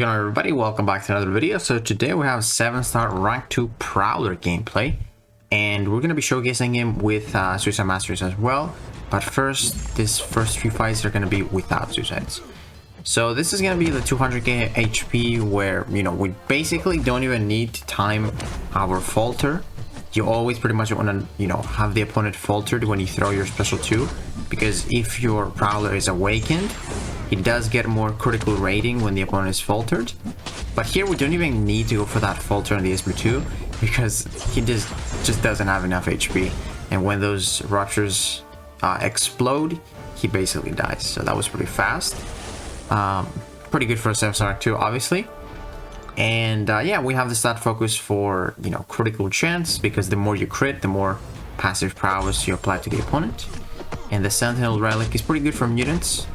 going on, everybody? Welcome back to another video. So today we have 7-star rank 2 Prowler gameplay, and we're going to be showcasing him with suicide masteries as well. But first, this first few fights are going to be without suicides. So this is going to be the 200k HP where, you know, we basically don't even need to time our falter. You always pretty much want to, you know, have the opponent faltered when you throw your special 2, because if your Prowler is awakened, it does get more critical rating when the opponent is faltered. But here we don't even need to go for that falter on the SP2 because he just doesn't have enough HP. And when those ruptures explode, he basically dies. So that was pretty fast. Pretty good for a 7-star 2, obviously. And yeah, we have the stat focus for, you know, critical chance, because the more you crit, the more passive prowess you apply to the opponent. And the Sentinel Relic is pretty good for mutants.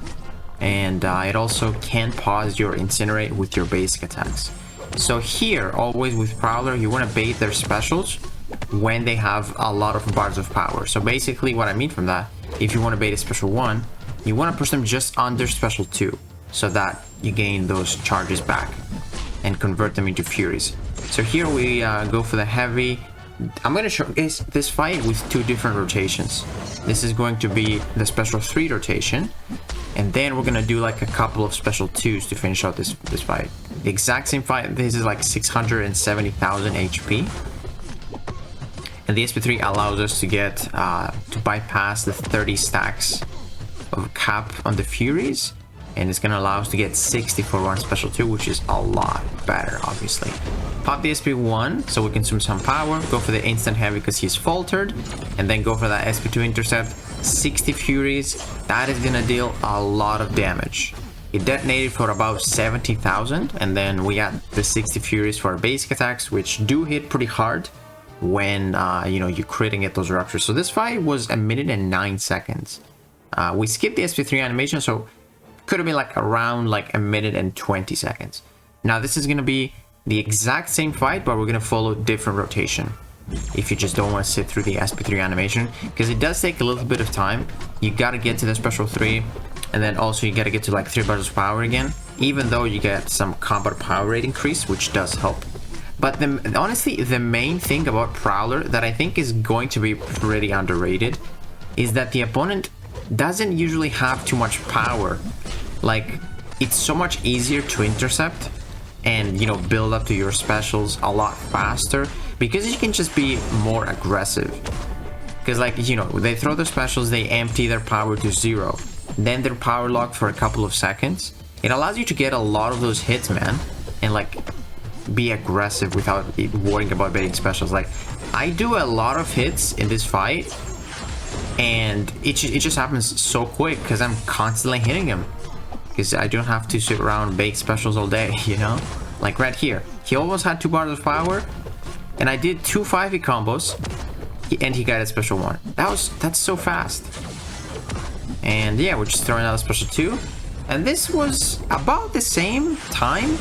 And it also can pause your incinerate with your basic attacks. So here, always with Prowler, you want to bait their specials when they have a lot of bars of power. So basically what I mean from that, if you want to bait a special 1, you want to push them just under special 2, so that you gain those charges back and convert them into furies. So here we go for the heavy. I'm going to show this fight with 2 different rotations. This is going to be the special 3 rotation, and then we're going to do like a couple of special 2s to finish out this fight. The exact same fight. This is like 670,000 HP, and the SP3 allows us to get to bypass the 30 stacks of cap on the furies, and it's going to allow us to get 60 for one special 2, which is a lot better, obviously. Pop the SP1 so we consume some power, go for the instant heavy because he's faltered, and then go for that SP2 intercept. 60 furies, that is going to deal a lot of damage. It detonated for about 70,000, and then we got the 60 furies for our basic attacks, which do hit pretty hard when you know, you crit and get those ruptures. So this fight was 1 minute and 9 seconds. We skipped the SP3 animation, so could have been like around like 1 minute and 20 seconds. Now this is going to be the exact same fight, but we're going to follow different rotation. If you just don't want to sit through the SP3 animation, because it does take a little bit of time. You got to get to the special 3, and then also you got to get to like 3 bars of power again, even though you get some combat power rate increase, which does help. But honestly, the main thing about Prowler that I think is going to be pretty underrated is that the opponent doesn't usually have too much power. Like, it's so much easier to intercept and, you know, build up to your specials a lot faster, because you can just be more aggressive. Because, like, you know, they throw the specials, they empty their power to 0, then they're power locked for a couple of seconds. It allows you to get a lot of those hits, man, and like be aggressive without worrying about baiting specials. Like, I do a lot of hits in this fight, and it just happens so quick because I'm constantly hitting him, because I don't have to sit around and bait specials all day, you know? Like right here, he almost had 2 bars of power, and I did 2 5e combos, and he got a special 1. That's so fast. And yeah, we're just throwing out a special 2, and this was about the same time.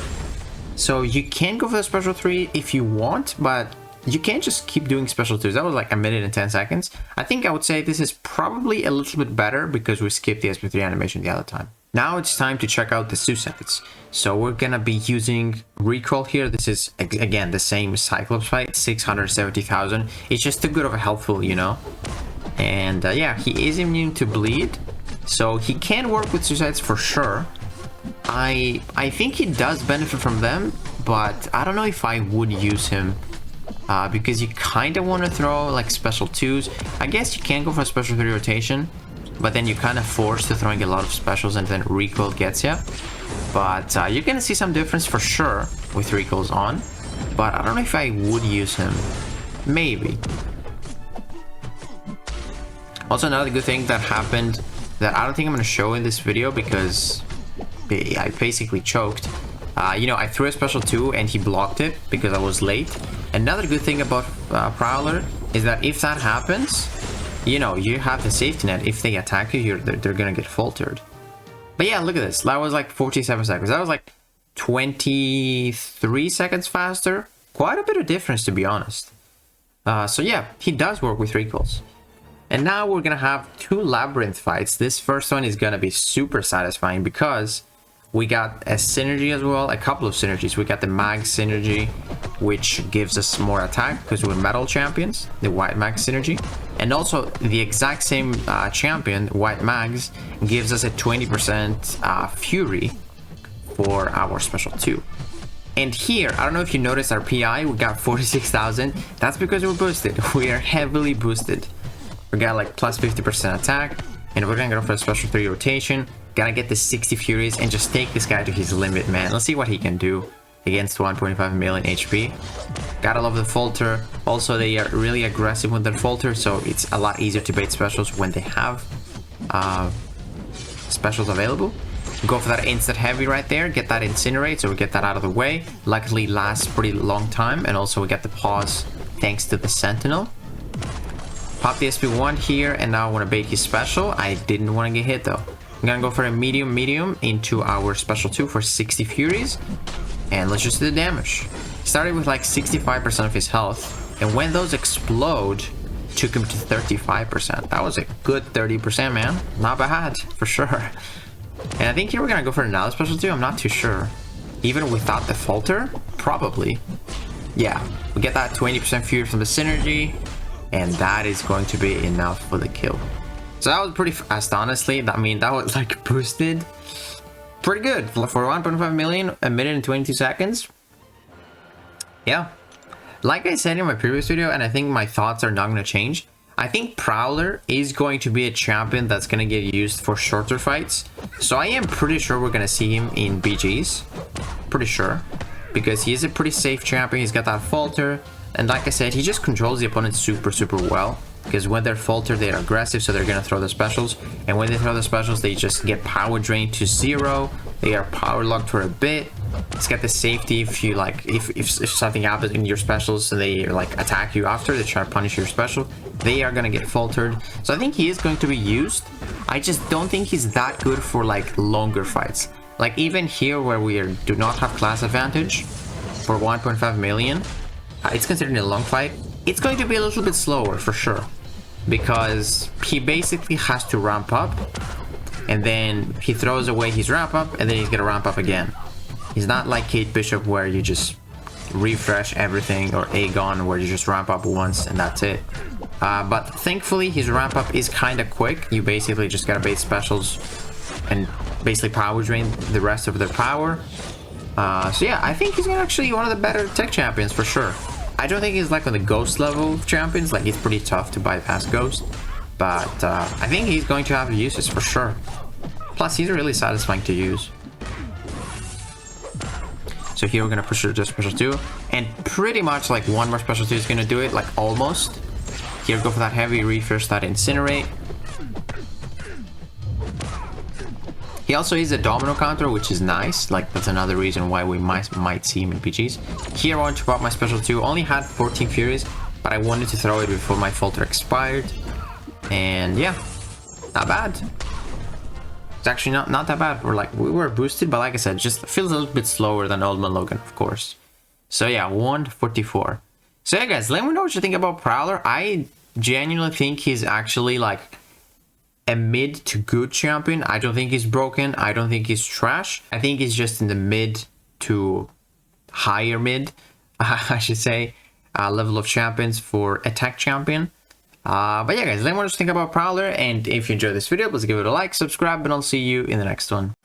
So you can go for the special 3 if you want, but you can't just keep doing special 2s. That was like 1 minute and 10 seconds. I think I would say this is probably a little bit better because we skipped the SP3 animation the other time. Now it's time to check out the suicides. So we're gonna be using recall here. This is again the same Cyclops fight, 670,000. It's just too good of a helpful, you know. And yeah, he is immune to bleed, so he can work with suicides for sure. I think he does benefit from them, but I don't know if I would use him. Because you kind of want to throw like special 2s. I guess you can go for a special 3 rotation, but then you're kind of forced to throwing a lot of specials, and then recoil gets you. But you're gonna see some difference for sure with recoils on, but I don't know if I would use him. Maybe. Also, another good thing that happened that I don't think I'm gonna show in this video because I basically choked. You know, I threw a special 2 and he blocked it because I was late. Another good thing about Prowler is that if that happens, you know, you have the safety net. If they attack you, they're gonna get faltered. But yeah, look at this. That was like 47 seconds. That was like 23 seconds faster. Quite a bit of difference, to be honest. So yeah, he does work with recoils. And now we're gonna have 2 labyrinth fights. This first one is gonna be super satisfying because We got a synergy as well, a couple of synergies. We got the mag synergy, which gives us more attack because we're metal champions, the white mag synergy. And also the exact same champion, white mags, gives us a 20% fury for our special 2. And here, I don't know if you noticed our PI, we got 46,000. That's because we're boosted. We are heavily boosted. We got like plus 50% attack, and we're gonna go for a special 3 rotation. Gotta get the 60 furies and just take this guy to his limit, man. Let's see what he can do against 1.5 million HP. Gotta love the falter. Also, they are really aggressive with their falter, so it's a lot easier to bait specials when they have specials available. Go for that instant heavy right there, get that incinerate, so we get that out of the way. Luckily lasts pretty long time, and also we get the pause thanks to the sentinel. Pop the SP1 here, and now I want to bait his special. I didn't want to get hit though. I'm gonna go for a medium into our special 2 for 60 furies, and let's just do the damage. Started with like 65% of his health, and when those explode, took him to 35%. That was a good 30%, man. Not bad for sure. And I think here we're gonna go for another special 2. I'm not too sure. Even without the falter, probably. Yeah, we get that 20% fury from the synergy, and that is going to be enough for the kill. So that was pretty fast, honestly. I mean, that was like boosted pretty good for 1.5 million, a minute and 22 seconds. Yeah, like I said in my previous video, and I think my thoughts are not going to change. I think Prowler is going to be a champion that's going to get used for shorter fights. So I am pretty sure we're going to see him in BGs. Pretty sure. Because he is a pretty safe champion. He's got that falter. And like I said, he just controls the opponent super well. Because when they're falter, they're aggressive, so they're going to throw the specials. And when they throw the specials, they just get power drained to 0. They are power locked for a bit. It's got the safety if you like, if something happens in your specials and they like attack you after, they try to punish your special, they are going to get faltered. So I think he is going to be used. I just don't think he's that good for like longer fights. Like even here where we do not have class advantage for 1.5 million, it's considered a long fight. It's going to be a little bit slower for sure, because he basically has to ramp up, and then he throws away his ramp up, and then he's gonna ramp up again. He's not like Kate Bishop where you just refresh everything, or Aegon where you just ramp up once and that's it. But thankfully his ramp up is kind of quick. You basically just gotta bait specials and basically power drain the rest of their power. So yeah, I think he's actually one of the better tech champions for sure. I don't think he's like on the ghost level of champions, like it's pretty tough to bypass ghost, but I think he's going to have uses for sure. Plus he's really satisfying to use. So here we're gonna push just special 2, and pretty much like one more special 2 is gonna do it, like almost. Here go for that heavy refresh, that incinerate. He also is a domino counter, which is nice. Like that's another reason why we might see him in PGs. Here I want to pop my special 2. Only had 14 furies, but I wanted to throw it before my falter expired. And yeah, not bad. It's actually not that bad. We were boosted, but like I said, just feels a little bit slower than Old Man Logan, of course. So yeah, 144. So yeah, guys, let me know what you think about Prowler. I genuinely think he's actually like a mid to good champion. I don't think he's broken. I don't think he's trash. I think he's just in the mid to higher mid, I should say, level of champions for a tech champion. But yeah, guys, let me know what you think about Prowler. And if you enjoyed this video, please give it a like, subscribe, and I'll see you in the next one.